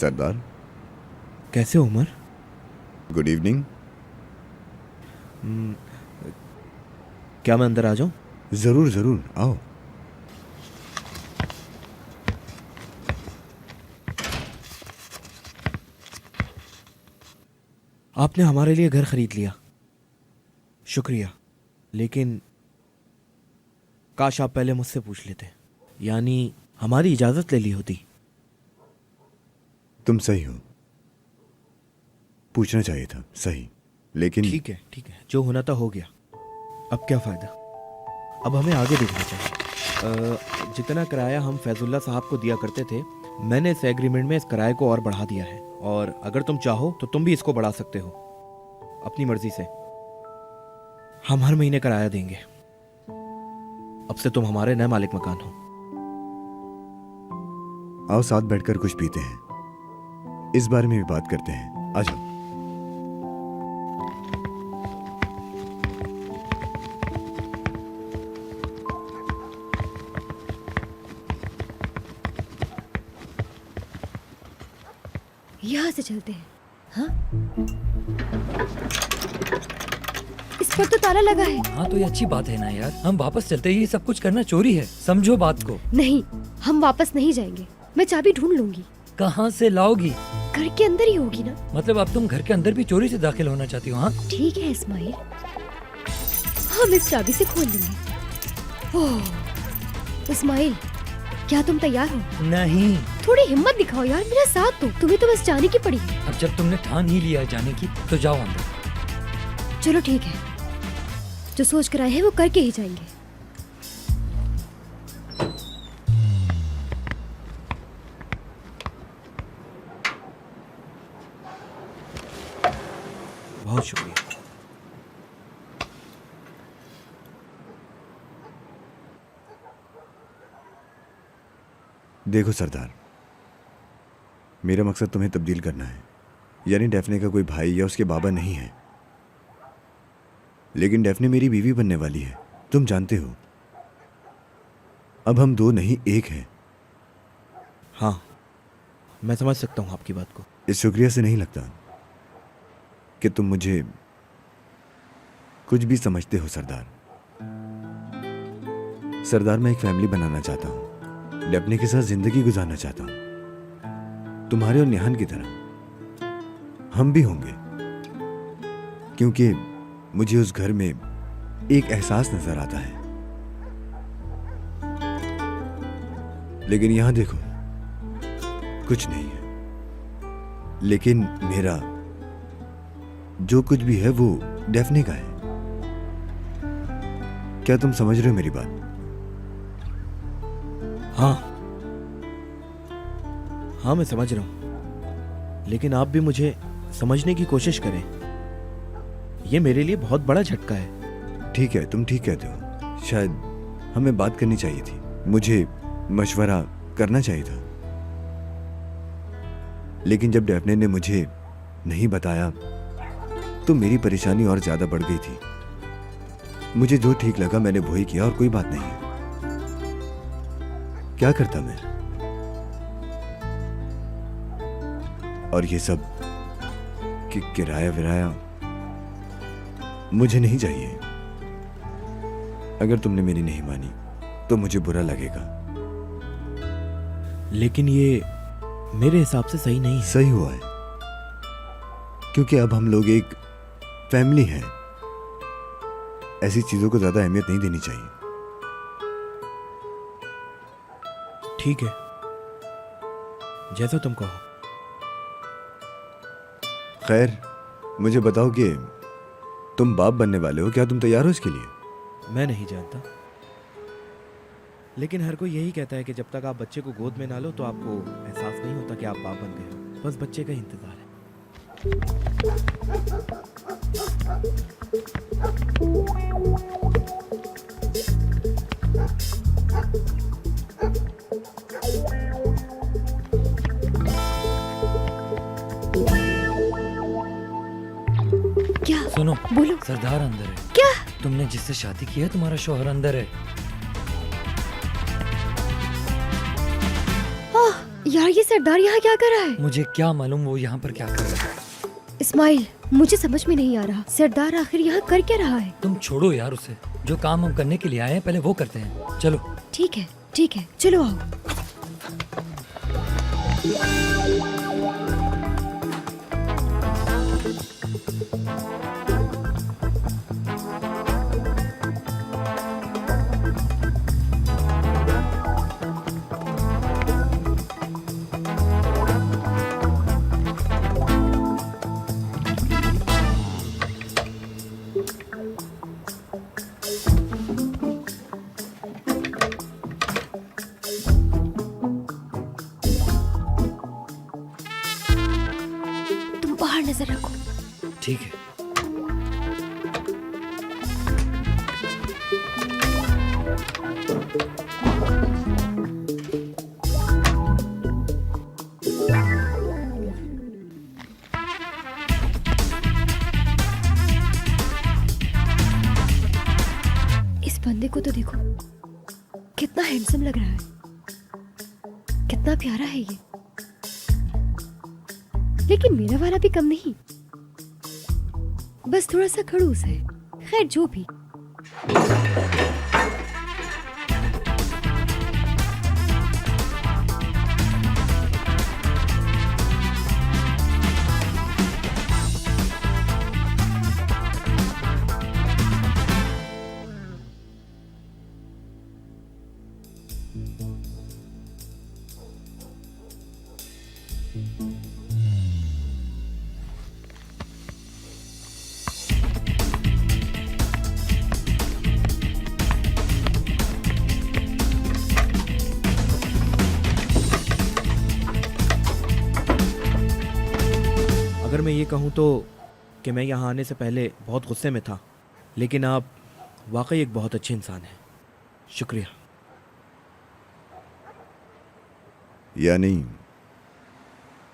सरदार, कैसे हो Umar? Good evening. क्या मैं अंदर आ जाऊं? जरूर जरूर आओ। आपने हमारे लिए घर खरीद लिया, शुक्रिया। लेकिन काश आप पहले मुझसे पूछ लेते, यानी हमारी इजाजत ले ली होती। तुम सही हो, पूछना चाहिए था, सही। लेकिन ठीक है, जो होना था हो गया। अब क्या फायदा, अब हमें आगे देखना चाहिए। जितना किराया हम फैजुल्ला साहब को दिया करते थे, मैंने इस एग्रीमेंट में इस किराए को और बढ़ा दिया है, और अगर तुम चाहो तो तुम भी इसको बढ़ा सकते हो अपनी मर्जी से। हम हर महीने किराया देंगे। अब से तुम हमारे नए मालिक मकान हो। आओ साथ बैठकर कुछ पीते हैं, इस बारे में भी बात करते हैं। आ जाओ। यहाँ से चलते हैं। हाँ, इस पर तो ताला लगा है। हाँ तो ये अच्छी बात है ना यार, हम वापस चलते ही सब कुछ करना चोरी है, समझो बात को। नहीं, हम वापस नहीं जाएंगे। मैं चाबी ढूंढ लूंगी। कहाँ से लाओगी? घर के अंदर ही होगी ना। मतलब अब तुम घर के अंदर भी चोरी से दाखिल होना चाहती हो? हाँ ठीक है इस्माइल, हम इस चाबी से खोल लेंगे। ओह इस्माइल, क्या तुम तैयार हो? नहीं। थोड़ी हिम्मत दिखाओ यार, मेरा साथ दो। तुम्हें तो बस जाने की पड़ी है। अब जब तुमने ठान ही लिया है जाने की, तो जाओ अंदर। चलो ठीक है, जो सोच कर आए हैं वो करके ही जाएंगे। बहुत शुक्रिया। देखो सरदार, मेरा मकसद तुम्हें तब्दील करना है, यानी डेफने का कोई भाई या उसके बाबा नहीं है, लेकिन डेफने मेरी बीवी बनने वाली है, तुम जानते हो। अब हम दो नहीं एक हैं। हाँ, मैं समझ सकता हूँ आपकी बात को। इस शुक्रिया से नहीं लगता कि तुम मुझे कुछ भी समझते हो सरदार। सरदार, मैं एक फैमिली बनाना चाहता हूँ, डेफने के साथ जिंदगी गुजारना चाहता हूँ, तुम्हारे और निहान की तरह हम भी होंगे, क्योंकि मुझे उस घर में एक एहसास नजर आता है। लेकिन यहां देखो, कुछ नहीं है, लेकिन मेरा जो कुछ भी है वो डेफने का है। क्या तुम समझ रहे हो मेरी बात? हाँ, मैं समझ रहा हूँ, लेकिन आप भी मुझे समझने की कोशिश करें। ये मेरे लिए बहुत बड़ा झटका है। ठीक है, तुम ठीक कहते हो। शायद हमें बात करनी चाहिए थी, मुझे मशवरा करना चाहिए था। लेकिन जब डेफने ने मुझे नहीं बताया तो मेरी परेशानी और ज्यादा बढ़ गई थी। मुझे जो ठीक लगा मैंने वही किया, और कोई बात नहीं है। क्या करता मैं? और ये सब कि किराया विराया मुझे नहीं चाहिए। अगर तुमने मेरी नहीं मानी तो मुझे बुरा लगेगा। लेकिन ये मेरे हिसाब से सही नहीं है। सही हुआ है, क्योंकि अब हम लोग एक फैमिली हैं। ऐसी चीजों को ज्यादा अहमियत नहीं देनी चाहिए। ठीक है, जैसा तुम कहो। खैर, मुझे बताओ कि तुम बाप बनने वाले हो, क्या तुम तैयार हो इसके लिए? मैं नहीं जानता, लेकिन हर कोई यही कहता है कि जब तक आप बच्चे को गोद में ना लो तो आपको एहसास नहीं होता कि आप बाप बन गए हो। बस बच्चे का ही इंतजार है। क्या? सुनो, बोलो। सरदार अंदर है। क्या? तुमने जिससे शादी की है तुम्हारा शौहर अंदर है। यार ये सरदार यहाँ क्या कर रहा है? मुझे क्या मालूम वो यहाँ पर क्या कर रहा है। इस्माइल, मुझे समझ में नहीं आ रहा सरदार आखिर यहाँ कर क्या रहा है? तुम छोड़ो यार उसे, जो काम हम करने के लिए आए हैं पहले वो करते हैं। चलो। ठीक है, चलो आओ। तुम बाहर नजर रखो। ठीक है। इस बंदे को तो देखो, कितना हैंडसम लग रहा है, कितना प्यारा है ये। लेकिन मेरा वाला भी कम नहीं, बस थोड़ा सा खड़ूस है। खैर जो भी। अगर मैं ये कहूँ तो कि मैं यहाँ आने से पहले बहुत गुस्से में था, लेकिन आप वाकई एक बहुत अच्छे इंसान हैं। शुक्रिया। यानी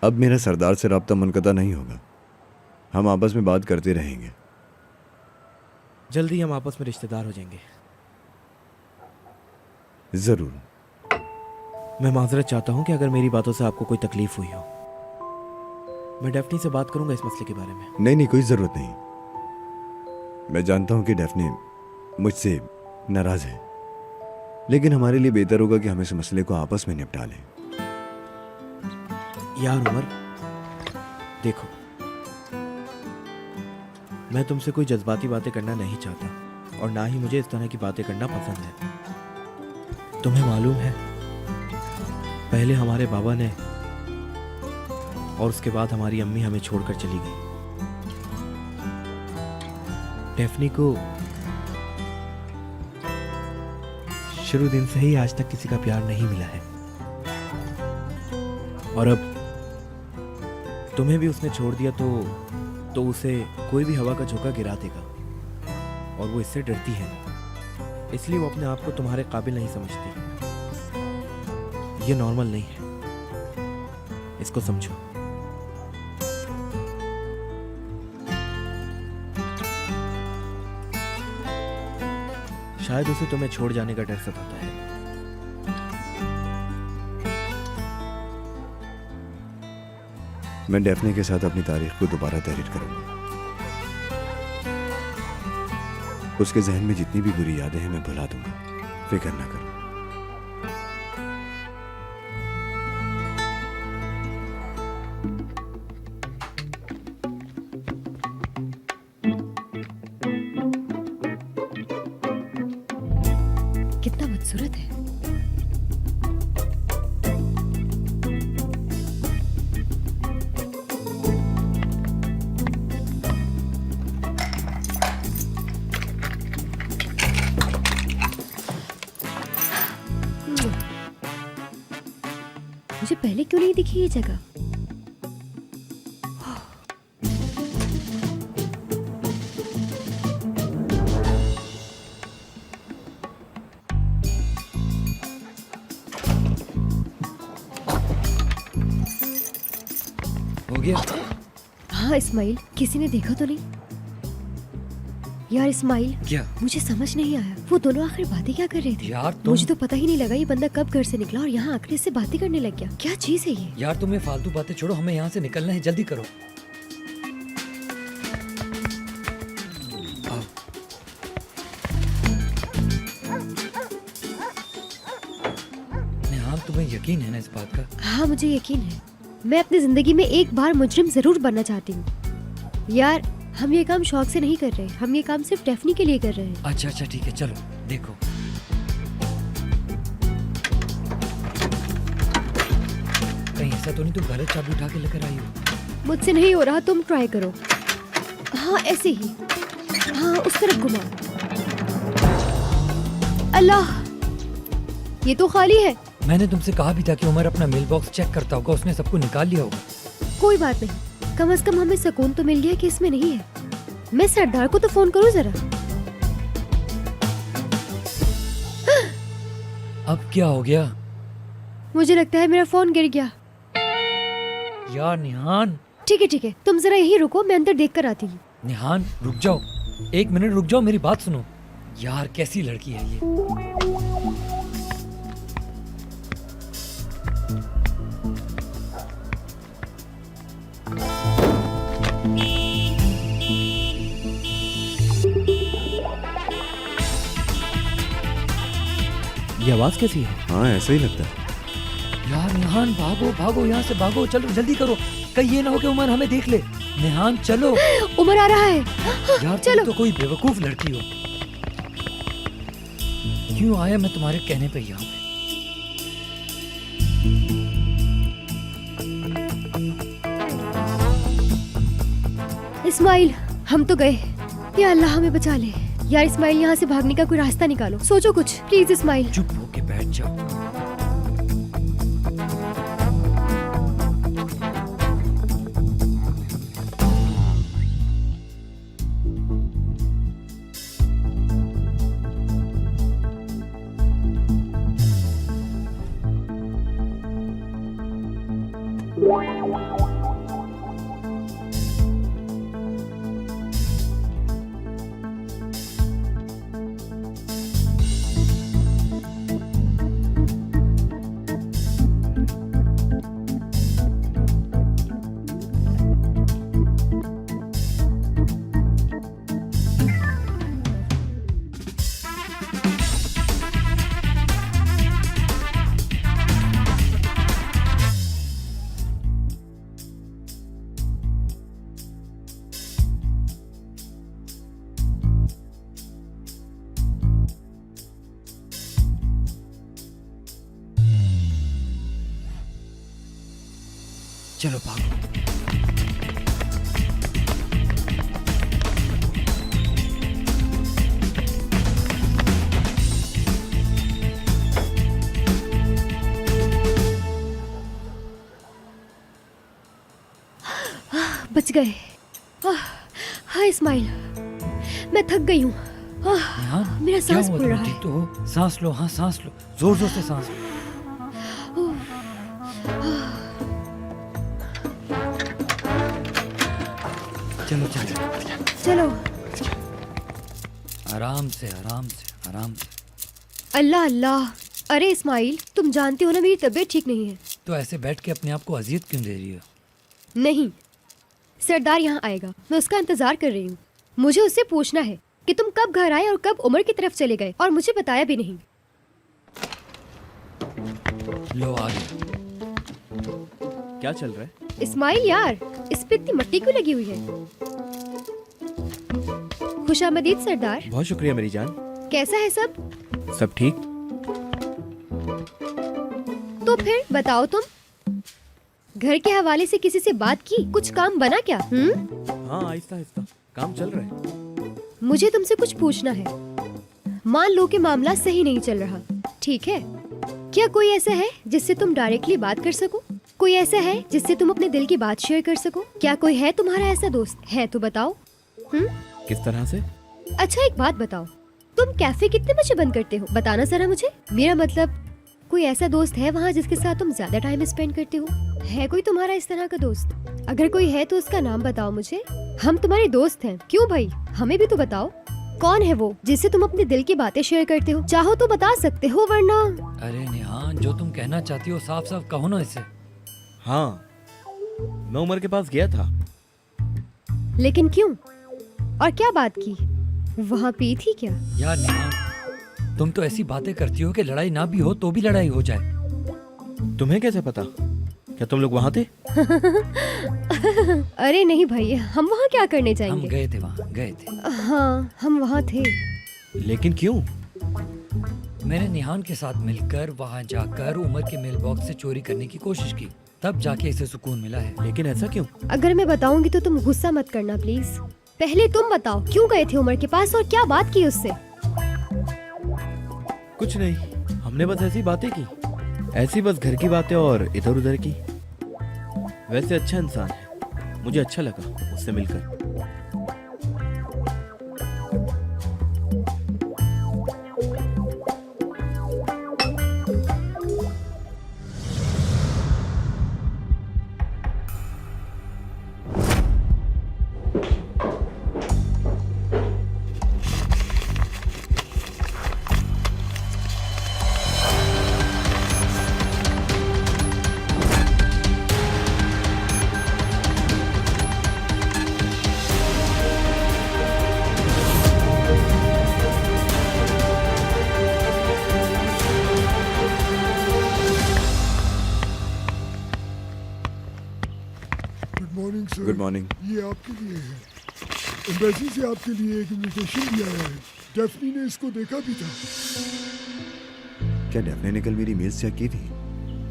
अब मेरा सरदार से राब्ता मुनक़ता नहीं होगा, हम आपस में बात करते रहेंगे। जल्दी हम आपस में रिश्तेदार हो जाएंगे। ज़रूर। मैं माजरत चाहता हूँ कि अगर मेरी बातों से आपको कोई तकलीफ हुई हो। मैं डेफनी से बात करूंगा इस मसले के बारे में। नहीं, कोई ज़रूरत नहीं। मैं जानता हूँ कि डेफनी मुझसे नाराज़ है, लेकिन हमारे लिए बेहतर होगा कि हम इस मसले को आपस में निपटा लें। यार उमर, देखो, मैं तुमसे कोई जज्बाती बातें करना नहीं चाहता और ना ही मुझे इस तरह की बातें करना पसंद है। तुम्हें मालूम है, पहले हमारे बाबा ने और उसके बाद हमारी अम्मी हमें छोड़कर चली गई। डेफनी को शुरू दिन से ही आज तक किसी का प्यार नहीं मिला है, और अब तुम्हें भी उसने छोड़ दिया तो उसे कोई भी हवा का झोंका गिरा देगा, और वो इससे डरती है, इसलिए वो अपने आप को तुम्हारे काबिल नहीं समझती। ये नॉर्मल नहीं है, इसको समझो। शायद उसे तुम्हें छोड़ जाने का डर सताता है। मैं डेफनी के साथ अपनी तारीख को दोबारा तहरीर करूंगा। उसके जहन में जितनी भी बुरी यादें हैं मैं भुला दूंगा, फिक्र ना करो। कितना बदसूरत है। मुझे पहले क्यों नहीं दिखी ये जगह? हो गया? हाँ इस्माइल, किसी ने देखा तो नहीं? यार इस्माइल, क्या मुझे समझ नहीं आया वो दोनों आखिर बातें क्या कर रहे थे। यार तुम मुझे तो पता ही नहीं लगा ये बंदा कब घर से निकला और यहाँ आकर इससे बातें करने लग गया। क्या चीज है ये? यार तुम्हें फालतू बातें छोड़ो, हमें यहाँ से निकलना है, जल्दी करो। आओ। नेहान, तुम्हें यकीन है ना इस बात का? हाँ मुझे यकीन है। मैं अपनी जिंदगी में एक बार मुजरिम जरूर बनना चाहती हूँ। यार हम ये काम शौक से नहीं कर रहे, हम ये काम सिर्फ डेफनी के लिए कर रहे हैं। अच्छा अच्छा ठीक है, चलो देखो। कहीं ऐसा तो नहीं तुम गलत चाबी उठा के लेकर आई हो? मुझसे नहीं हो रहा, तुम ट्राई करो। हाँ ऐसे ही, हाँ उस तरफ घुमाओ। अल्लाह, ये तो खाली है। मैंने तुमसे कहा भी था कि उमर अपना मेल बॉक्स चेक करता होगा, उसने सबको निकाल लिया होगा। कोई बात नहीं, कम से कम हमें सुकून तो मिल गया कि इसमें नहीं है। मैं सरदार को तो फोन करूं जरा। अब क्या हो गया? मुझे लगता है मेरा फोन गिर गया। यार निहान। ठीक है, तुम जरा यहीं रुको, मैं अंदर देख कर आती हूँ। निहान रुक जाओ, 1 मिनट रुक जाओ, मेरी बात सुनो। यार कैसी लड़की है ये। ये आवाज कैसी है? हाँ ऐसा ही लगता है। यार निहान भागो भागो, यहाँ से भागो, चलो जल्दी करो, कहीं ये ना हो कि उमर हमें देख ले। निहान चलो। उमर आ रहा है। यार चलो। तुम तो कोई बेवकूफ लड़की हो। क्यों आया मैं तुम्हारे कहने पे यहाँ पे? इस्माइल, हम तो गए। या अल्लाह हमें बचा ले। यार इस्माइल, यहाँ से भागने का कोई रास्ता निकालो, सोचो कुछ प्लीज इस्माइल। चुप होके बैठ जाओ। चलो भागो। बच गए। हाँ इस्माइल, मैं थक गई हूँ। निहान, मेरा क्या सांस हुआ फूल तुम्हें? रहा ठीक है। तो हो? सांस लो, हाँ सांस लो, जोर जोर से सांस लो। चलो चलो चलो। आराम से आराम से आराम से। अल्लाह अल्लाह। अरे इस्माइल, तुम जानते हो ना मेरी तबीयत ठीक नहीं है। तो ऐसे बैठ के अपने आप को अजियत क्यों दे रही हो? नहीं, सरदार यहाँ आएगा, मैं उसका इंतजार कर रही हूँ। मुझे उससे पूछना है कि तुम कब घर आए और कब उमर की तरफ चले गए, और मुझे बताया भी नहीं। लो आ गए। क्या चल रहा है? इस्माइल यार, इस पे इतनी मट्टी क्यों लगी हुई है? खुशामदीद सरदार। बहुत शुक्रिया मेरी जान। कैसा है सब? सब ठीक? तो फिर बताओ, तुम घर के हवाले से किसी से बात की? कुछ काम बना क्या? हाँ आहिस्ता आहिस्ता काम चल रहा है। मुझे तुमसे कुछ पूछना है। मान लो कि मामला सही नहीं चल रहा, ठीक है? क्या कोई ऐसा है जिससे तुम डायरेक्टली बात कर सको? कोई ऐसा है जिससे तुम अपने दिल की बात शेयर कर सको? क्या कोई है तुम्हारा ऐसा दोस्त? है तो बताओ। किस तरह से? अच्छा एक बात बताओ, तुम कैफे कितने बजे बंद करते हो? बताना जरा मुझे। मेरा मतलब, कोई ऐसा दोस्त है वहाँ जिसके साथ तुम ज्यादा टाइम स्पेंड करते हो? है कोई तुम्हारा इस तरह का दोस्त? अगर कोई है तो उसका नाम बताओ मुझे। हम तुम्हारे दोस्त हैं। क्यों भाई, हमें भी तो बताओ। कौन है वो जिससे तुम अपने दिल की बातें शेयर करते हो? चाहो तो बता सकते हो, वरना अरे नेहान, जो तुम कहना चाहती हो साफ साफ कहो ना इसे। हाँ, मैं उमर के पास गया था। लेकिन क्यों और क्या बात की? वहाँ पी थी क्या? यार नेहान, तुम तो ऐसी बातें करती हो कि लड़ाई ना भी हो तो भी लड़ाई हो जाए। तुम्हें कैसे पता? क्या तुम लोग वहाँ थे? अरे नहीं भाई, हम वहाँ क्या करने हम जाएंगे? गए थे, वहाँ गए थे। हाँ, हम वहाँ थे। लेकिन क्यों? मैंने निहान के साथ मिलकर वहाँ जाकर उमर के मेल बॉक्स से चोरी करने की कोशिश की, तब जाके इसे सुकून मिला है। लेकिन ऐसा क्यों? अगर मैं बताऊंगी तो तुम गुस्सा मत करना प्लीज। पहले तुम बताओ, क्यों गए थे उमर के पास और क्या बात की उससे? कुछ नहीं, हमने बस ऐसी बातें की, ऐसी बस घर की बातें और इधर उधर की। वैसे अच्छा इंसान है, मुझे अच्छा लगा उससे मिलकर। Good morning sir. Good morning. ये आपके लिए है। एम्बेसी से आपके लिए एक इन्विटेशन दिया है। डेफनी ने इसको देखा भी था। क्या डेफने ने कल मेरी मेल्स चेक की थी?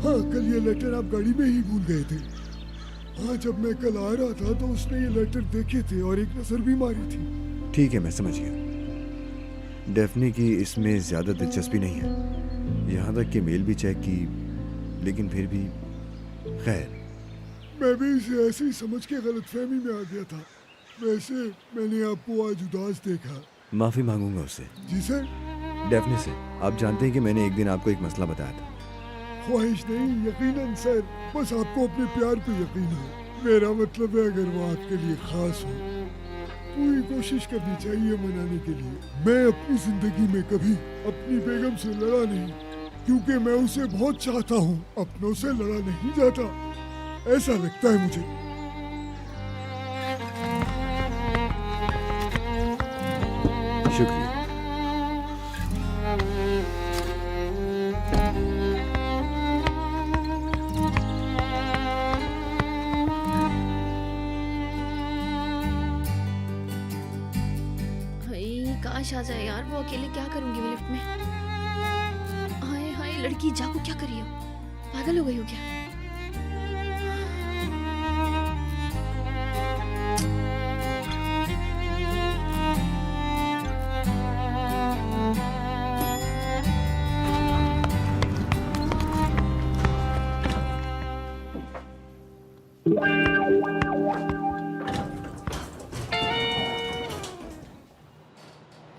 हाँ, कल ये लेटर आप गाड़ी में ही भूल गए थे। हाँ, जब मैं कल आ रहा था तो उसने ये लेटर देखे थे और एक नजर भी मारी थी। ठीक है, मैं समझ गया। डेफने की इसमें ज्यादा दिलचस्पी नहीं है, यहाँ तक कि मेल भी चेक की, लेकिन फिर भी खैर। मैं भी इसे ऐसे ही समझ के गलतफहमी में आ गया था। वैसे मैंने आपको आज उदास देखा। माफी मांगूंगा उससे। जी सर। डेफने से। आप जानते हैं कि मैंने एक दिन आपको एक मसला बताया था। ख्वाहिश नहीं, यकीनन सर। बस आपको अपने प्यार पे यकीन हो। मेरा मतलब है अगर वो आपके लिए खास हो, पूरी कोशिश करनी चाहिए मनाने के लिए। मैं अपनी जिंदगी में कभी अपनी बेगम से लड़ा नहीं, क्योंकि मैं उसे बहुत चाहता हूँ। अपनों से लड़ा नहीं जाता, ऐसा लगता है मुझे। शुक्रिया। भाई काश आ जाए यार, वो अकेले क्या करूंगी मैं लिफ्ट में। हाय हाय, लड़की जागो, क्या करी हो? पागल हो गई हो क्या?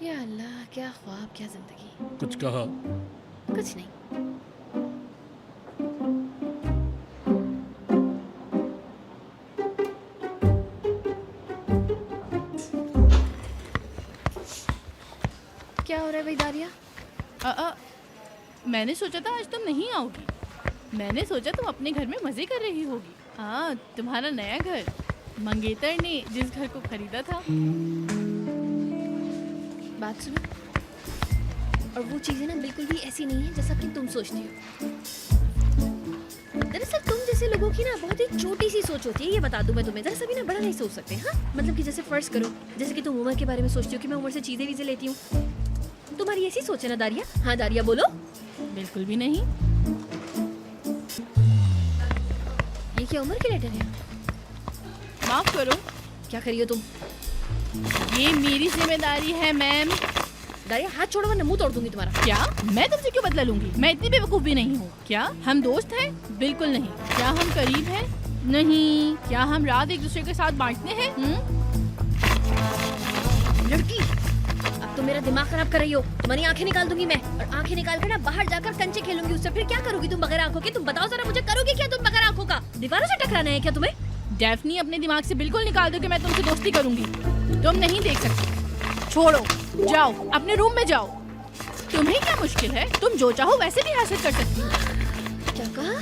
या अल्लाह, क्या ख्वाब, क्या जिंदगी। कुछ कहा? कुछ नहीं। क्या हो रहा है भाई दारिया? मैंने सोचा था आज तुम नहीं आओगी। मैंने सोचा तुम अपने घर में मजे कर रही होगी। हाँ, तुम्हारा नया घर, मंगेतर ने जिस घर को खरीदा था। बात सुनो, और वो चीजें ना बिल्कुल भी ऐसी नहीं है जैसा कि तुम सोचती हो। दरअसल तुम जैसे लोगों की ना बहुत ही छोटी सी सोच होती है, ये बता दूं मैं तुम्हें। जरा सभी ना बड़ा नहीं सोच सकते। हाँ, मतलब कि जैसे फर्ज करो, जैसे कि तुम उमर के बारे में सोचती हो कि मैं उमर से चीजें वीजें लेती हूँ। तुम्हारी ऐसी सोच है ना दारिया? हाँ दारिया बोलो। बिल्कुल भी नहीं। ये क्या उमर के लेटर है? माफ करो, क्या करी हो तुम? ये मेरी जिम्मेदारी है मैम। दारिया हाथ छोड़ो वरना मुंह तोड़ दूंगी तुम्हारा। क्या मैं तुमसे क्यों बदला लूंगी? मैं इतनी बेवकूफ भी नहीं हूँ। क्या हम दोस्त हैं? बिल्कुल नहीं। क्या हम करीब हैं? नहीं। क्या हम रात एक दूसरे के साथ बांटते हैं? लड़की, अब तो मेरा दिमाग खराब कर रही हो। तुम्हारी आंखें निकाल दूंगी मैं, और आंखें निकाल कर ना बाहर जाकर कंचे खेलूंगी उससे। फिर क्या करोगी तुम बगैर आंखों के? तुम बताओ जरा मुझे, करोगी क्या तुम बगैर आंखों का? दीवारों से टकराना है क्या तुम्हें? डेफनी, अपने दिमाग से बिल्कुल निकाल दो कि मैं तुमसे दोस्ती करूंगी। तुम नहीं देख सकती। छोड़ो, जाओ अपने रूम में जाओ। तुम्हें क्या मुश्किल है? तुम जो चाहो वैसे भी हासिल कर सकती हो। क्या कहा?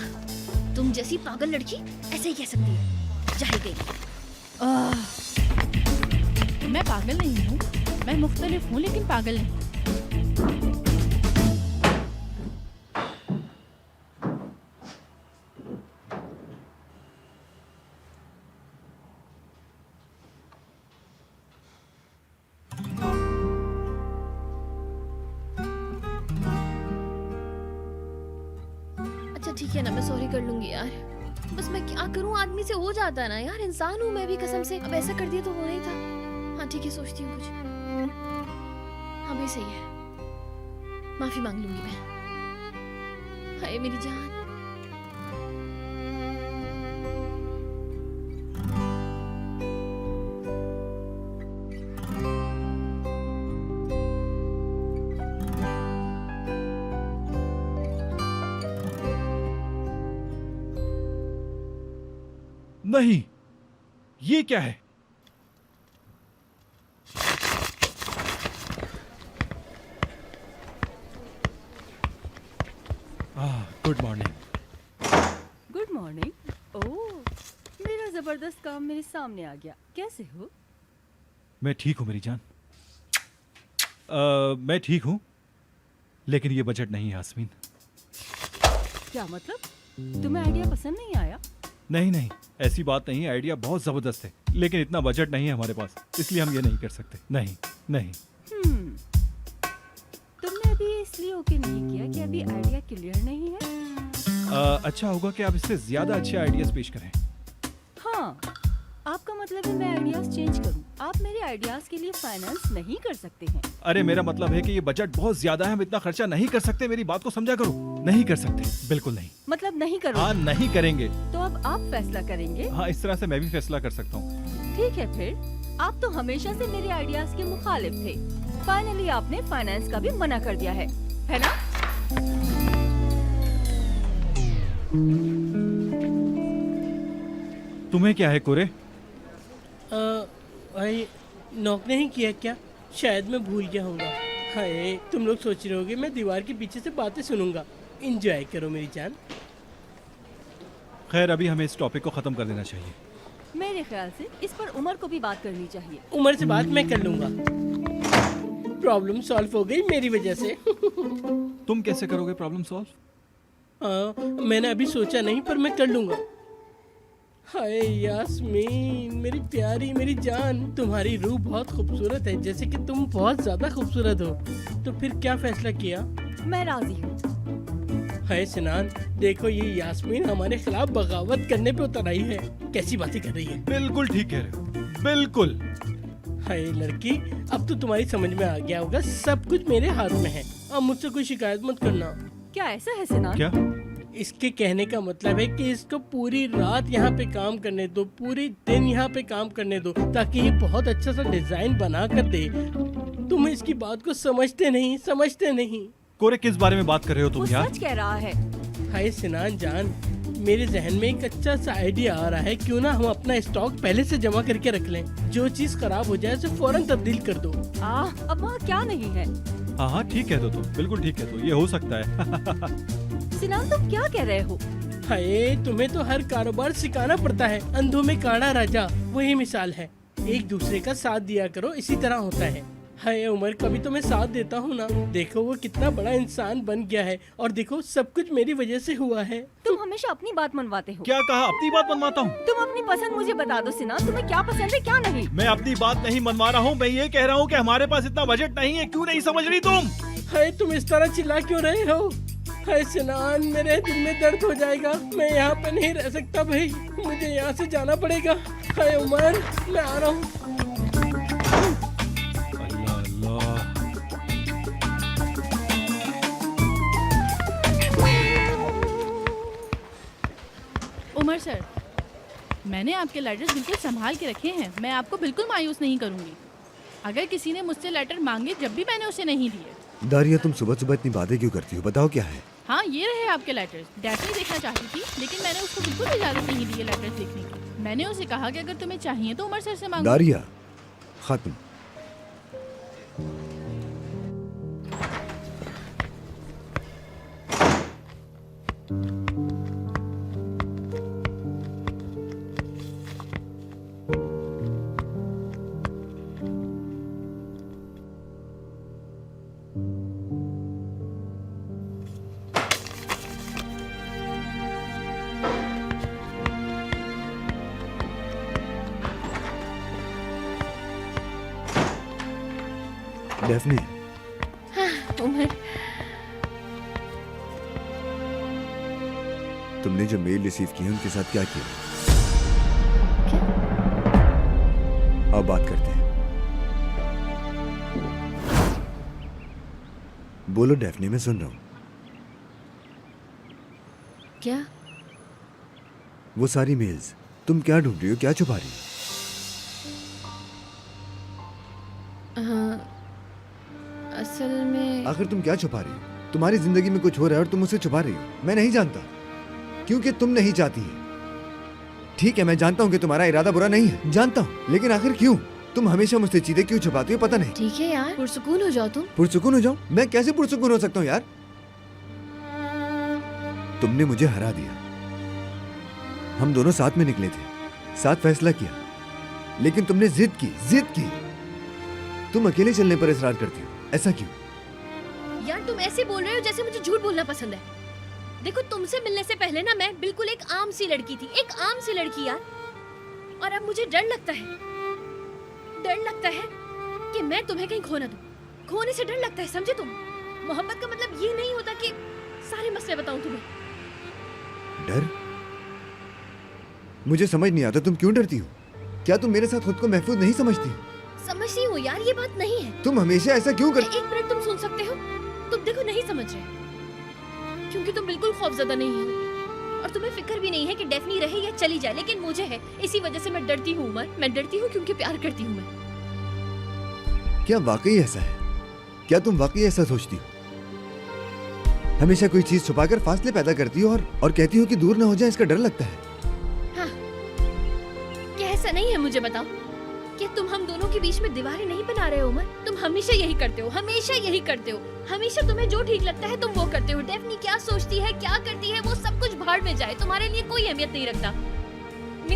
तुम जैसी पागल लड़की ऐसे ही कह सकती है। जाहिल गई। मैं पागल नहीं हूँ, मैं मुख्तलिफ हूँ लेकिन पागल नहीं। अच्छा ठीक है ना, मैं सॉरी कर लूंगी यार। बस मैं क्या करूं, आदमी से हो जाता है ना यार, इंसान हूं मैं भी कसम से। अब ऐसा कर दिया तो होना ही था। हाँ ठीक है, सोचती हूँ कुछ। हाँ भी सही है, माफी मांग लूंगी मैं। हाय मेरी जान। नहीं, ये क्या है? Good morning. Good morning. Oh, मेरा जबरदस्त काम मेरे सामने आ गया। कैसे हो? मैं ठीक हूं मेरी जान। मैं ठीक हूं, लेकिन ये बजट नहीं है यास्मीन। क्या मतलब? तुम्हें आइडिया पसंद नहीं आया? नहीं नहीं, ऐसी बात नहीं है, आइडिया बहुत जबरदस्त है, लेकिन इतना बजट नहीं है हमारे पास, इसलिए हम ये नहीं कर सकते। नहीं नहीं। तुमने अभी इसलिए ओके नहीं किया कि अभी आइडिया क्लियर नहीं है? अच्छा होगा कि आप इससे ज्यादा अच्छे आइडियाज पेश करें। हाँ, आपका मतलब है मैं आइडियाज चेंज करूं। आप मेरे आइडियाज के लिए फाइनेंस नहीं कर सकते हैं। अरे मेरा मतलब है कि ये बजट बहुत ज्यादा है, हम इतना खर्चा नहीं कर सकते। मेरी बात को समझा करो। नहीं कर सकते, बिल्कुल नहीं। मतलब नहीं करो? हाँ, नहीं करेंगे। तो अब आप फैसला करेंगे? हाँ, इस तरह से मैं भी फैसला कर सकता हूँ। ठीक है फिर। आप तो हमेशा से मेरे आइडियाज के मुखालिफ थे। फाइनली आपने फाइनेंस का भी मना कर दिया है ना? तुम्हें क्या है कोरे? भाई नॉक नहीं किया क्या? शायद मैं भूल गया होऊंगा। हाय, तुम लोग सोच रहे होगे मैं दीवार के पीछे से बातें सुनूंगा। एंजॉय करो मेरी जान। खैर, अभी हमें इस टॉपिक को खत्म कर देना चाहिए। मेरे ख्याल से इस पर उमर को भी बात करनी चाहिए। उमर से बात मैं कर लूंगा। प्रॉब्लम सॉल्व हो गई मेरी वजह से। तुम कैसे करोगे प्रॉब्लम सॉल्व? मैंने अभी सोचा नहीं, पर मैं कर लूंगा। हाय यास्मीन, मेरी प्यारी, मेरी जान, तुम्हारी रूह बहुत खूबसूरत है, जैसे कि तुम बहुत ज्यादा खूबसूरत हो। तो फिर क्या फैसला किया? मैं राजी हूँ। हाय सिनान, देखो ये यास्मीन हमारे खिलाफ बगावत करने पे उतर आई है। कैसी बातें कर रही है। बिल्कुल ठीक कह रहे हो, बिल्कुल। हाय लड़की, अब तो तुम्हारी समझ में आ गया होगा, सब कुछ मेरे हाथ में है। अब मुझसे कोई शिकायत मत करना। क्या ऐसा है सिनान? क्या? इसके कहने का मतलब है कि इसको पूरी रात यहाँ पे काम करने दो, पूरी दिन यहाँ पे काम करने दो, ताकि ये बहुत अच्छा सा डिजाइन बना कर दे। तुम इसकी बात को समझते नहीं। कोरे, किस बारे में बात कर रहे हो तुम वो यार? सच कह रहा है। हाय सिनान जान, मेरे जहन में एक अच्छा सा आइडिया आ रहा है। क्यों ना हम अपना स्टॉक पहले से जमा करके रख लें। जो चीज खराब हो जाए उसे फौरन तब्दील कर दो। अब वहाँ क्या नहीं है? हाँ, ठीक है तुम, बिल्कुल ठीक है। तो ये हो सकता है। सिनान, तुम क्या कह रहे हो? हाय, तुम्हें तो हर कारोबार सिखाना पड़ता है। अंधों में काड़ा राजा, वही मिसाल है। एक दूसरे का साथ दिया करो, इसी तरह होता है। हाय उमर, कभी तो मैं साथ देता हूँ ना। देखो वो कितना बड़ा इंसान बन गया है, और देखो सब कुछ मेरी वजह से हुआ है। तुम हमेशा अपनी बात मनवाते हो। क्या कहा? अपनी बात मनवाता हूँ? तुम अपनी पसंद मुझे बता दो सिनान, तुम्हें क्या पसंद है क्या नहीं। मैं अपनी बात नहीं मनवा रहा हूँ, मैं ये कह रहा हूँ कि हमारे पास इतना बजट नहीं है। क्यों नहीं समझ रही तुम? हाय, तुम इस तरह चिल्ला क्यों रहे हो? हाय सिनान, मेरे दिल में दर्द हो जाएगा। मैं यहाँ पे नहीं रह सकता भाई, मुझे यहाँ से जाना पड़ेगा। हाय उमर, मैं आ रहा हूँ। उमर सर, मैंने आपके लेटर्स बिल्कुल संभाल के रखे हैं। मैं आपको बिल्कुल मायूस नहीं करूंगी। अगर किसी ने मुझसे लेटर मांगे जब भी मैंने उसे नहीं दिए। दारिया, तुम सुबह सुबह इतनी बातें क्यों करती हो? बताओ क्या है? हाँ, ये रहे आपके लेटर्स। डैफनी देखना चाहती थी, लेकिन मैंने उसको बिल्कुल इजाजत नहीं दी है लेटर्स देखने की। मैंने उसे कहा कि अगर तुम्हें चाहिए तो उमर सर से मांगो। दारिया, खत्म। डेफनी, उमर, तुमने जो मेल रिसीव की है उनके साथ क्या किया? अब बात करते हैं। बोलो डेफनी, मैं सुन रहा हूं। क्या? वो सारी मेल्स तुम क्या ढूंढ रही हो, क्या छुपा रही हो? असल में आखिर तुम क्या छुपा रही हो? तुम्हारी जिंदगी में कुछ हो रहा है और तुम मुझसे छुपा रही हो। मैं नहीं जानता, क्योंकि तुम नहीं चाहती है। ठीक है, मैं जानता हूँ कि तुम्हारा इरादा बुरा नहीं है, जानता हूँ, लेकिन आखिर क्यों? तुम हमेशा मुझसे चीजें क्यों छुपाती हो, पता नहीं। ठीक है यार, पुरसुकून हो जाओ तुम। पुरसुकून हो जाऊं? मैं कैसे पुरसुकून हो सकता हूँ यार? तुमने मुझे हरा दिया। हम दोनों साथ में निकले थे, साथ फैसला किया, लेकिन तुमने जिद की। तुम अकेले चलने पर इसरार करती हो, ऐसा क्यों? यार तुम ऐसे बोल रहे हो जैसे मुझे झूठ बोलना पसंद है। देखो, तुमसे मिलने से पहले ना मैं बिल्कुल एक आम सी लड़की थी, एक आम सी लड़की यार। और अब मुझे डर लगता है कि मैं तुम्हें कहीं खो ना दूं। खोने से डर लगता है, समझे तुम? मोहब्बत का मतलब ये नहीं होता कि सारे मसले बताऊं तुम्हें। डर? मुझे समझ नहीं आता, तुम क्यों डरती हो? क्या तुम मेरे साथ खुद को महफूज नहीं समझती हो? समझती हूँ यार, ये बात नहीं है। तुम हमेशा ऐसा क्यों कर... एक मिनट तुम सुन सकते हो? तुम देखो नहीं समझ रहे, क्योंकि तुम बिल्कुल खौफजदा नहीं हो और तुम्हें फिक्र भी नहीं है कि डेफनी रहे या चली जाए, लेकिन मुझे है। इसी वजह से मैं डरती हूँ उमर, मैं डरती हूँ क्योंकि प्यार करती हूँ मैं। क्या वाकई ऐसा है? क्या तुम वाकई ऐसा सोचती हो? हमेशा कोई चीज छुपाकर फासले पैदा करती हो और कहती हो कि दूर ना हो जाए, इसका डर लगता है। हाँ, क्या ऐसा नहीं है? मुझे बताओ, क्या तुम हम दोनों के बीच में दीवारें नहीं बना रहे हो उमर? तुम हमेशा यही करते हो, हमेशा यही करते हो। हमेशा तुम्हें जो ठीक लगता है तुम वो करते हो। डेफनी क्या सोचती है, क्या करती है, वो सब कुछ भाड़ में जाए, तुम्हारे लिए कोई अहमियत नहीं रखता।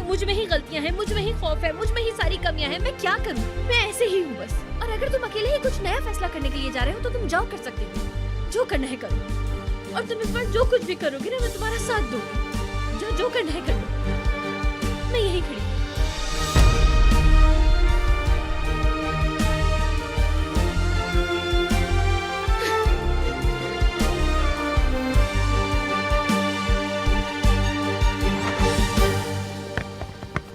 मुझ में ही गलतियां हैं, मुझ में ही खौफ है, मुझ में ही सारी कमियां हैं। मैं क्या करूं? मैं ऐसे ही हूँ बस। और अगर तुम अकेले ही कुछ नया फैसला करने के लिए जा रहे हो तो तुम जाओ, कर सकते हो, जो करना है करो। और तुम इस बार जो कुछ भी करोगे ना, मैं तुम्हारा साथ दूंगी। जो करना है कर लो, मैं यही खड़ी।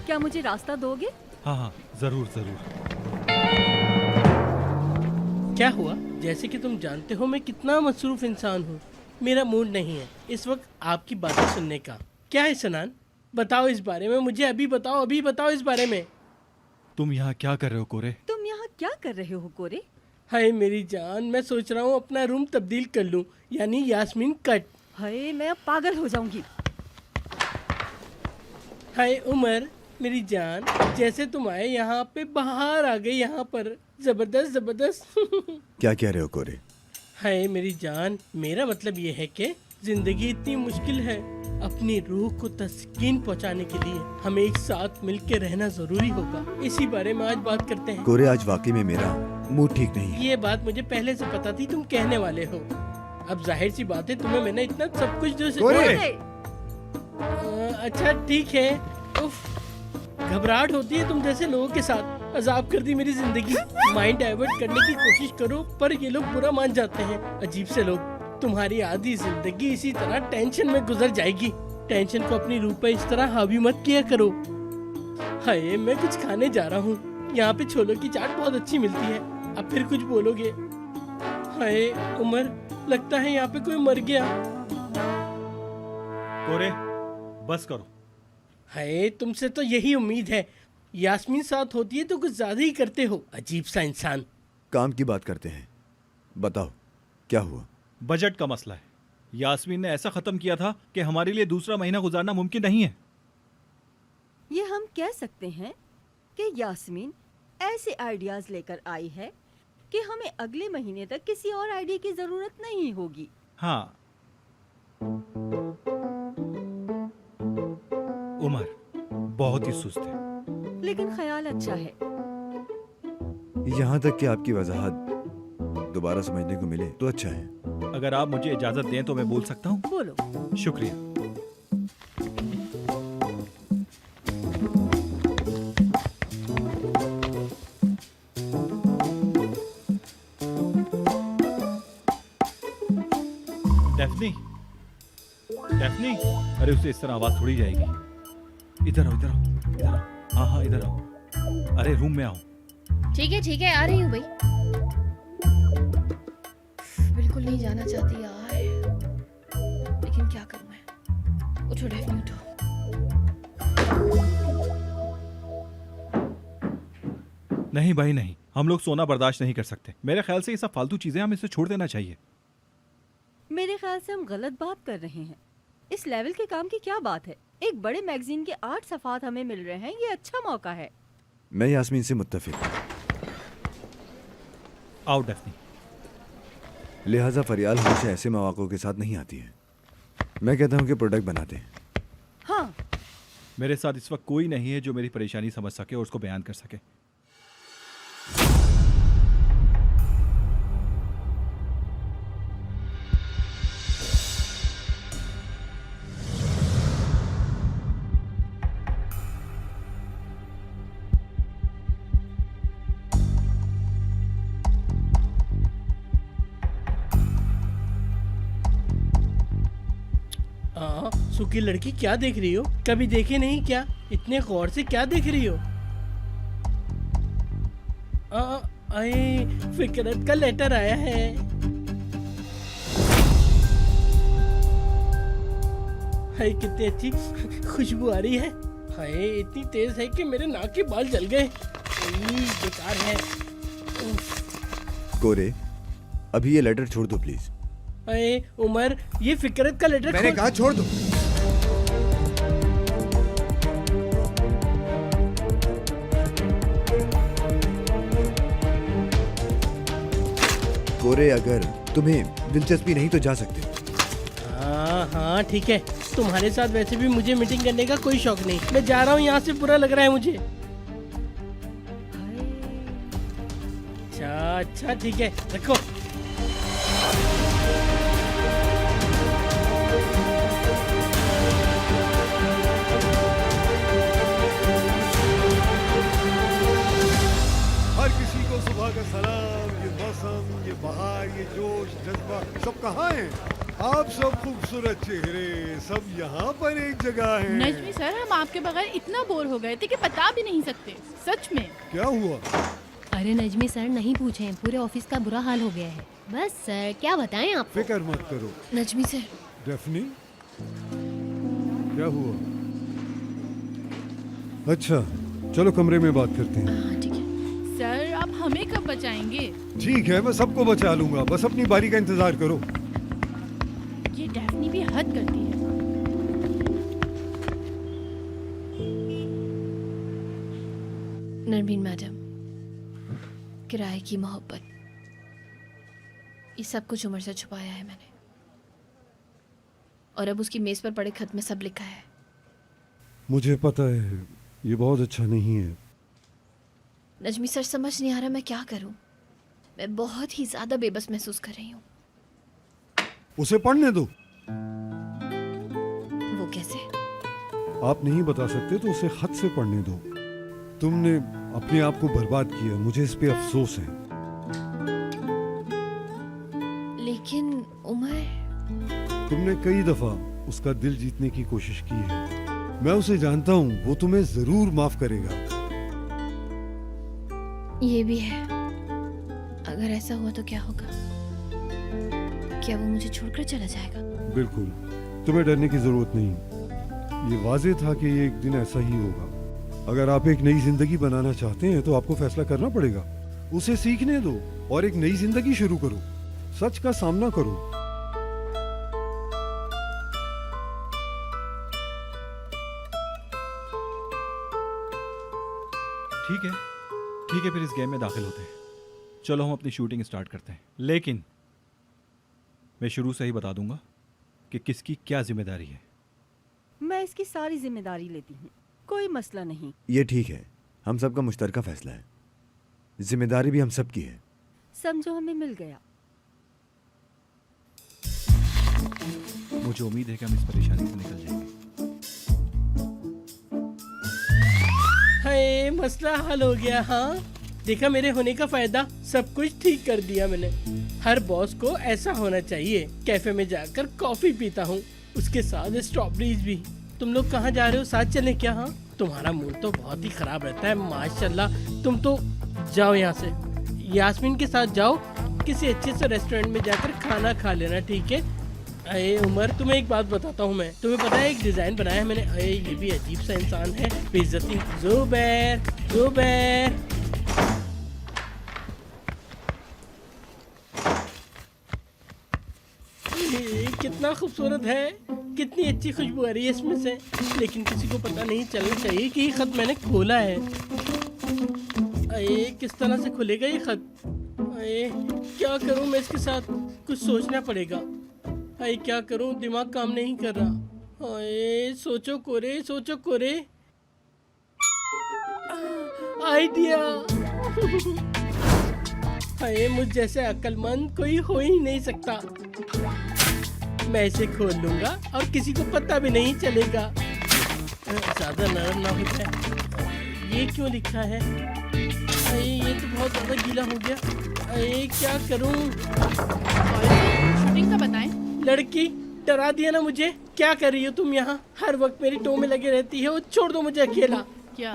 क्या मुझे रास्ता दोगे? हाँ हाँ, जरूर जरूर। क्या हुआ? जैसे कि तुम जानते हो मैं कितना मसरूफ इंसान हूँ। मेरा मूड नहीं है इस वक्त आपकी बातें सुनने का। क्या है सनान, बताओ इस बारे में मुझे, अभी बताओ इस बारे में। तुम यहाँ क्या कर रहे हो कोरे? तुम यहाँ क्या कर रहे हो कोरे? हाय मेरी जान, मैं सोच रहा हूँ अपना रूम तब्दील कर लूँ, यानी यास्मीन कट। हाय मैं अब पागल हो जाऊंगी। हाय उमर मेरी जान, जैसे तुम आए यहाँ पे बाहर आ गए, यहाँ पर जबरदस्त। क्या कह रहे हो कोरे? हाय मेरी जान, मेरा मतलब ये है कि जिंदगी इतनी मुश्किल है, अपनी रूह को तस्कीन पहुँचाने के लिए हमें एक साथ मिलकर रहना जरूरी होगा। इसी बारे में आज बात करते हैं। कोरे, आज वाकई में मेरा मूड ठीक नहीं है। ये बात मुझे पहले से पता थी, तुम कहने वाले हो। अब जाहिर सी बात है, तुम्हें मैंने इतना सब कुछ जो अच्छा ठीक है। उफ, घबराहट होती है तुम जैसे लोगों के साथ। अजाब कर दी मेरी जिंदगी। माइंड डाइवर्ट करने की कोशिश करो पर ये लोग बुरा मान जाते हैं, अजीब से लोग। तुम्हारी आधी जिंदगी इसी तरह टेंशन में गुजर जाएगी। टेंशन को अपनी रूह पर इस तरह हावी मत किया करो। हाय मैं कुछ खाने जा रहा हूँ, यहाँ पे छोलों की चाट बहुत अच्छी मिलती है। अब फिर कुछ बोलोगे? हाय उमर, लगता है यहाँ पे कोई मर गया। कोरे, बस करो। हाय तुमसे तो यही उम्मीद है, यास्मीन साथ होती है तो कुछ ज्यादा ही करते हो, अजीब सा इंसान। काम की बात करते हैं, बताओ क्या हुआ? बजट का मसला है। यास्मीन ने ऐसा खत्म किया था कि हमारे लिए दूसरा महीना गुजारना मुमकिन नहीं है। ये हम कह सकते हैं कि यास्मीन ऐसे आइडियाज लेकर आई है कि हमें अगले महीने तक किसी और आइडिया की जरूरत नहीं होगी। हाँ, उमर बहुत ही सुस्त है। लेकिन ख्याल अच्छा है। यहाँ तक कि आपकी वजाहत दोबारा समझने को मिले तो अच्छा है। अगर आप मुझे इजाजत दें तो मैं बोल सकता हूँ। बोलो। शुक्रिया। डेफनी, डेफनी, अरे उसे इस तरह आवाज थोड़ी जाएगी। इधर आओ, इधर आओ, इधर आओ। हाँ हाँ, इधर आओ। अरे रूम में आओ। ठीक है, आ रही हूँ भाई। बिल्कुल नहीं जाना चाहती यार, लेकिन क्या करूँ मैं। उठो डेफनी, उठो। नहीं भाई नहीं, हम लोग सोना बर्दाश्त नहीं कर सकते। मेरे ख्याल से ये सब फालतू चीजें हम इसे छोड़ देना चाहिए। मेरे ख्याल से हम गलत बात कर रहे हैं। इस लेवल के काम की क्या बात है? एक बड़े मैगजीन के 8 सफ़ात हमें मिल रहे हैं, ये अच्छा मौका है। मैं यास्मीन से मुत्तफिक हूँ। आओ डेफनी। लिहाजा फरियाल हमेशा ऐसे मौक़ों के साथ नहीं आती है। मैं कहता हूँ कि प्रोडक्ट बनाते हैं। हाँ, मेरे साथ इस वक्त कोई नहीं है जो मेरी परेशानी समझ सके और उसको बयान कर सके। सुखी लड़की, क्या देख रही हो? कभी देखे नहीं क्या? इतने गौर से क्या देख रही हो? आए, फिकरत का लेटर आया है। हाय, कितनी अच्छी खुशबू आ रही है। हाय, इतनी तेज है कि मेरे नाक के बाल जल गए। बेकार है। कोरे, अभी ये लेटर छोड़ दो प्लीज। अरे उमर, ये फिकरत का लेटर मैंने कहा छोड़ दो। कोरे, अगर तुम्हें दिलचस्पी नहीं तो जा सकते। हाँ ठीक है। तुम्हारे साथ वैसे भी मुझे मीटिंग करने का कोई शौक नहीं। मैं जा रहा हूँ यहाँ से, बुरा लग रहा है मुझे। अच्छा ठीक है, रखो। हर किसी को सुबह का सलाम। ये मौसम, ये बहार, ये जोश, जज्बा सब कहाँ है? आप सब खूबसूरत चेहरे सब यहाँ पर एक जगह हैं। नजमी सर, हम आपके बगैर इतना बोर हो गए थे कि बता भी नहीं सकते। सच में। क्या हुआ? अरे नजमी सर, नहीं पूछें, पूरे ऑफिस का बुरा हाल हो गया है। बस सर, क्या बताएं आप? फिक्र मत करो। नजमी सर। डेफनी, क्या हुआ? अच्छा, चलो कमरे में बात करते हैं। हाँ ठीक है। सर, आप हमें कब बचाएंगे? ठीक है, मैं सबको बचा लूंगा, बस अपनी बारी का इंतजार करो। ये डेफनी भी हद करती है। नरमीन मैडम, किराए की मोहब्बत, ये सब कुछ उमर से छुपाया है मैंने, और अब उसकी मेज पर पड़े खत में सब लिखा है। मुझे पता है ये बहुत अच्छा नहीं है। नजमी सर, समझ नहीं आ रहा मैं क्या करूं। मैं बहुत ही ज्यादा बेबस महसूस कर रही हूँ। उसे पढ़ने दो। वो कैसे? आप नहीं बता सकते तो उसे खत से पढ़ने दो। तुमने अपने आप को बर्बाद किया, मुझे इस पे अफसोस है। लेकिन उमर, तुमने कई दफा उसका दिल जीतने की कोशिश की है। मैं उसे जानता हूँ, वो तुम्हें जरूर माफ करेगा। ये भी है। अगर ऐसा हुआ तो क्या होगा? क्या वो मुझे छोड़कर चला जाएगा? बिल्कुल, तुम्हें डरने की जरूरत नहीं। ये वाजे था कि ये एक दिन ऐसा ही होगा। अगर आप एक नई जिंदगी बनाना चाहते हैं तो आपको फैसला करना पड़ेगा। उसे सीखने दो और एक नई जिंदगी शुरू करो। सच का सामना करो। ठीक है, फिर इस गेम में दाखिल होते हैं। चलो हम अपनी शूटिंग स्टार्ट करते हैं। लेकिन मैं शुरू से ही बता दूंगा कि किसकी क्या जिम्मेदारी है। मैं इसकी सारी जिम्मेदारी लेती हूँ, कोई मसला नहीं। ये ठीक है, हम सबका मुश्तरका फैसला है, जिम्मेदारी भी हम सब की है। समझो हमें मिल गया। मुझे उम्मीद है कि हम इस परेशानी से निकल जाएंगे। हाय, मसला हल हो गया। हाँ, देखा मेरे होने का फायदा, सब कुछ ठीक कर दिया मैंने। हर बॉस को ऐसा होना चाहिए। कैफे में जाकर कॉफी पीता हूँ, उसके साथ स्ट्रॉबेरीज भी। तुम लोग कहाँ जा रहे हो, साथ चले क्या? हाँ, तुम्हारा मूड तो बहुत ही खराब रहता है माशाल्लाह। तुम तो जाओ यहाँ से, यास्मीन के साथ जाओ, किसी अच्छे से रेस्टोरेंट में जाकर खाना खा लेना, ठीक है? अरे उमर, तुम्हें एक बात बताता हूँ मैं। तुम्हें पता है एक डिजाइन बनाया है मैंने? अरे ये भी अजीब सा इंसान है, बेइज्जती। जुबैर, जुबैर। ये कितना खूबसूरत है, कितनी अच्छी खुशबू आ रही है इसमें से, लेकिन किसी को पता नहीं चलना चाहिए कि ये खत मैंने खोला है। अरे किस तरह से खुलेगा ये खत? अरे क्या करूं मैं इसके साथ, कुछ सोचना पड़ेगा। अरे क्या करूं, दिमाग काम नहीं कर रहा। अरे सोचो कोरे, सोचो कोरे। आइडिया। अरे मुझ जैसे अक्लमंद कोई हो ही नहीं सकता। मैं इसे खोल लूंगा और किसी को पता भी नहीं चलेगा। ज्यादा नरम ना हो जाए। ये क्यों लिखा है? अरे ये तो बहुत ज्यादा गीला हो गया। अरे क्या करूं? शूटिंग का बताएं। लड़की, डरा दिया ना मुझे। क्या कर रही हो तुम यहाँ? हर वक्त मेरी टो में लगे रहती है। छोड़ दो मुझे अकेला। क्या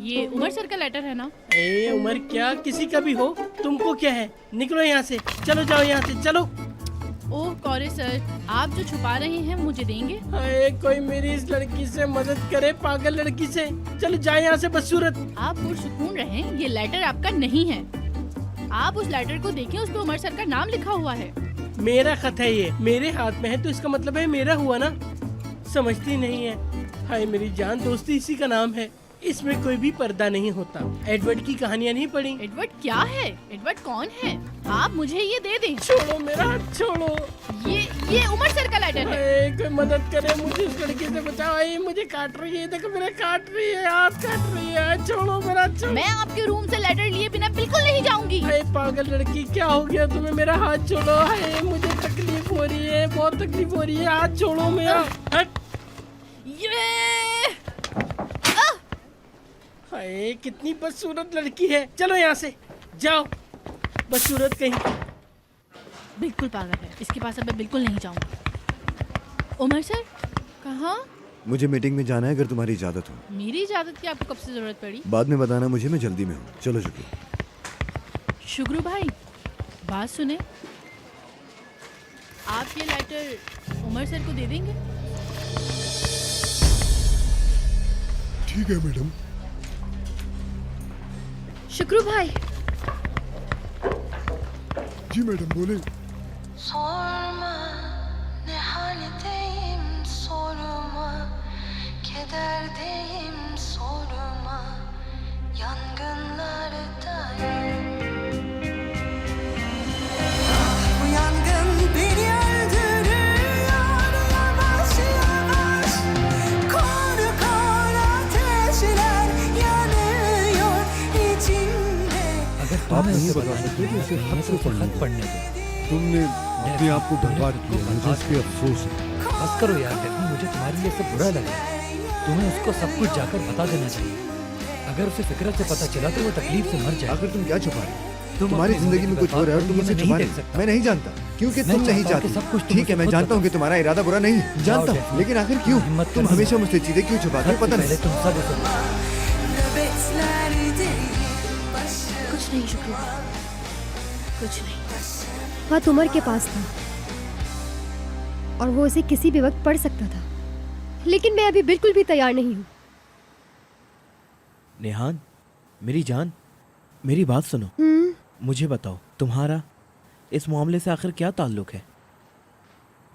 ये उमर सर का लेटर है ना? ए उमर क्या, किसी का भी हो, तुमको क्या है? निकलो यहाँ से, चलो जाओ यहाँ से, चलो। ओह कौरे सर, आप जो छुपा रहे हैं मुझे देंगे? अरे कोई मेरी इस लड़की से मदद करे, पागल लड़की से। चलो जाए यहाँ से बदसूरत। आप पुरसुकून रहें, ये लेटर आपका नहीं है। आप उस लेटर को देखें, उस पे उमर सर का नाम लिखा हुआ है। मेरा खत है ये, मेरे हाथ में है तो इसका मतलब है मेरा हुआ ना। समझती नहीं है। हाय मेरी जान, दोस्ती इसी का नाम है, इसमें कोई भी पर्दा नहीं होता। एडवर्ड की कहानियाँ नहीं पढ़ी? एडवर्ड क्या है? एडवर्ड कौन है? आप मुझे ये दे दें। छोड़ो मेरा हाथ, छोड़ो। ये उमर सर का लेटर है। अरे कोई मदद करे, मुझे उस लड़की से बचाओ। ये मुझे काट रही है, देखो मेरे काट रही है, हाथ काट रही है। छोड़ो मेरा, छोड़ो। मैं आपके रूम से लेटर लिए बिना बिल्कुल नहीं जाऊंगी। अरे पागल लड़की, क्या हो गया तुम्हें? मेरा हाथ छोड़ो। हाय मुझे तकलीफ हो रही है, बहुत तकलीफ हो रही है। हाथ छोड़ो मेरा। हट। हाय कितनी बदसूरत लड़की है। चलो यहाँ से जाओ, बदसूरत कहीं। बिल्कुल पागल है, इसके पास अब मैं बिल्कुल नहीं जाऊंगी। उमर सर कहाँ? मुझे मीटिंग में जाना है, अगर तुम्हारी इजाजत हो। मेरी इजाजत की आपको कब से जरूरत पड़ी? बाद में बताना मुझे, मैं जल्दी में हूँ। चलो शुक्रिया। शुक्रू भाई, बात सुने, आप ये लेटर उमर सर को दे देंगे? ठीक है मैडम। शुक्रू भाई। जी मैडम बोले। Sorma ne haldeyim sorma, kederdeyim sorma, yangınlardayım. Bu yangın beni öldürüyor yavaş yavaş, kor kor ateşler yanıyor içimde. अगर तुम्हें उसे बता सकते तो उसे खत को खत पढ़ने दो। तुमने अपने आप को बर्बाद किया, मुझे इस पे अफसोस है। बस करो यार डेफनी, मुझे तुम्हारे लिए सब बुरा लगा। तुम्हें उसको सब कुछ जाकर बता देना चाहिए। अगर उसे फिक्र से पता चला तो वो तकलीफ से मर जाए। आखिर तुम क्या छुपा रहे हो? तुम्हारी अपनी जिंदगी में कुछ हो रहा है और तुम मैं मुझे नहीं छुपा देख रहे हो। सकता। मैं नहीं जानता, क्योंकि मैं तुम नहीं चाहता हूं कि चाहती। सब कुछ तुम ठीक है, मुझे मैं खुद जानता हूँ कि बताओ। तुम्हारा इरादा बुरा नहीं है, जानता डेफनी। हूँ, लेकिन आखिर क्यों? हिम्मत तुम करके हमेशा बताओ। मुझसे चीजें क्यों छुपाते हो? पता पहले नहीं। तुम सब उसे कुछ नहीं शुक्रू भाई, कुछ नहीं। खत उमर के पास था और वो उसे किसी भी वक्त पढ़ सकता था, लेकिन मैं अभी बिल्कुल भी तैयार नहीं हूँ। नेहान, मेरी जान, मेरी बात सुनो। मुझे बताओ, तुम्हारा इस मामले से आखिर क्या ताल्लुक है?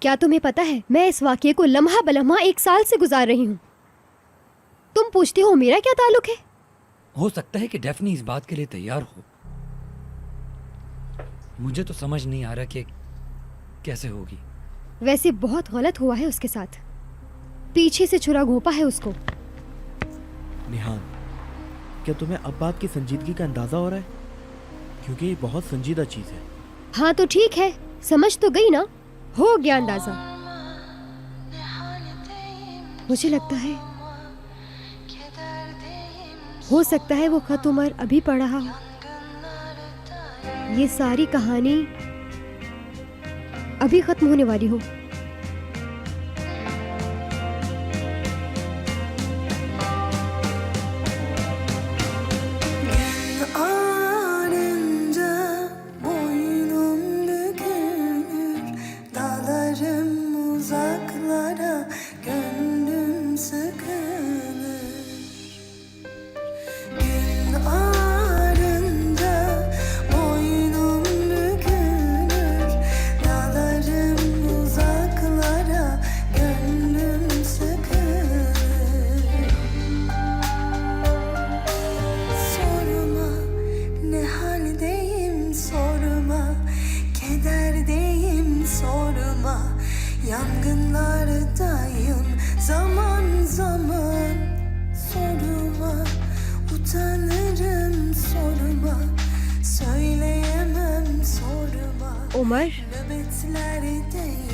क्या तुम्हें पता है, मैं इस वाकये को लम्हा बलम्हा 1 साल से गुजार रही हूँ। तुम पूछते हो मेरा क्या ताल्लुक है? हो सकता है कि डेफनी इस बात के लिए तैयार हो। मुझे तो समझ नहीं आ रहा कि कैसे होगी। वैसे बहुत गलत हुआ है उसके साथ। पीछे से छुरा घोंपा है उसको। निहान, क्या तुम्हें अब बात की संजीदगी का अंदाजा हो रहा है? क्योंकि ये बहुत संजीदा चीज है। हाँ तो ठीक है, समझ तो गई ना, हो गया अंदाजा। मुझे लगता है हो सकता है वो खत उमर अभी पढ़ रहा हो। ये सारी कहानी अभी खत्म होने वाली हो। Ağrınca boynum bükülür, dalarım uzaklara, gönlüm sıkılır. Gün ağrınca boynum bükülür, dalarım uzaklara, gönlüm sıkılır. Sorma ne haldeyim, sorma kederdeyim, sorma yangınlardayım zaman zaman. Sorma utanırım, sorma söyleyemem, sorma Umar, nöbetlerdeyim.